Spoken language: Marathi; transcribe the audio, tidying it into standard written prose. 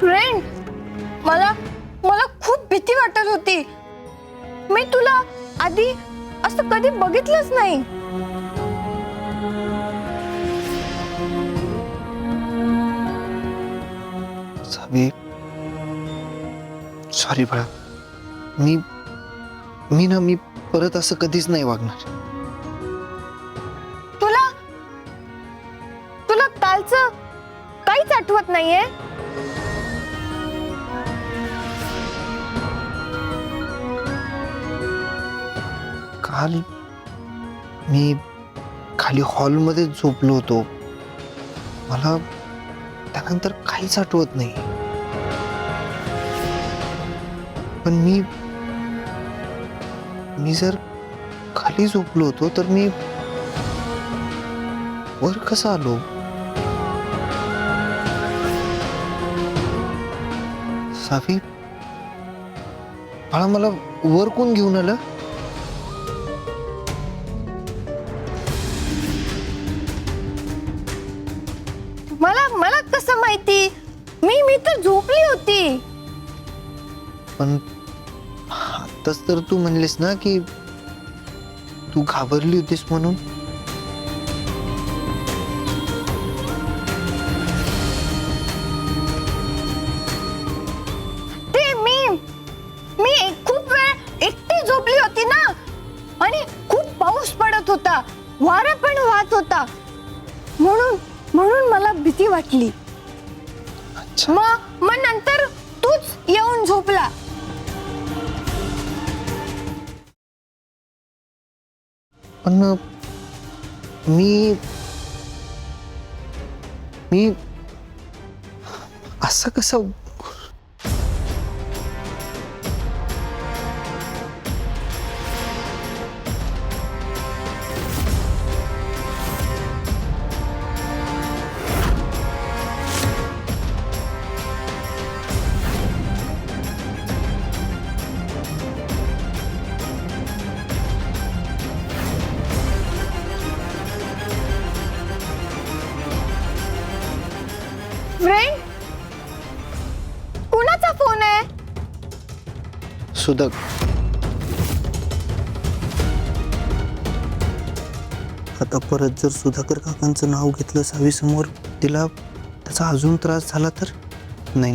फ्रेंड, मला मला खूप भीती वाटत होती. मी तुला आधी असं कधी बघितलंच नाही. सावी, सॉरी बाळा. मी मी परत असं कधीच नाही वागणार. तुला तुला कालचं काहीच आठवत नाहीये? काल मी खाली हॉलमध्ये झोपलो होतो. मला त्यानंतर काहीच आठवत नाही. पण मी जर खाली झोपलो होतो तर मी वर कसा आलो? सावी बाळा, मला वर कोण घेऊन आलं? मला कसं माहिती? मी तर झोपली होती. पण आताच तर तू म्हणलीस ना की तू घाबरली होतीस म्हणून. ते मी खूप वेळ एकटी झोपली होती ना, आणि खूप पाऊस पडत होता, वारा पण वाहत होता, म्हणून मला भीती वाटली. अच्छा, मग नंतर तूच येऊन झोपला. पण मी असं कसं? फ्रेंड, कुणाचा फोन आहे? सुधक. आता परत जर सुधाकर काकांचं नाव घेतलं सावी समोर, तिला त्याचा अजून त्रास झाला तर? नाही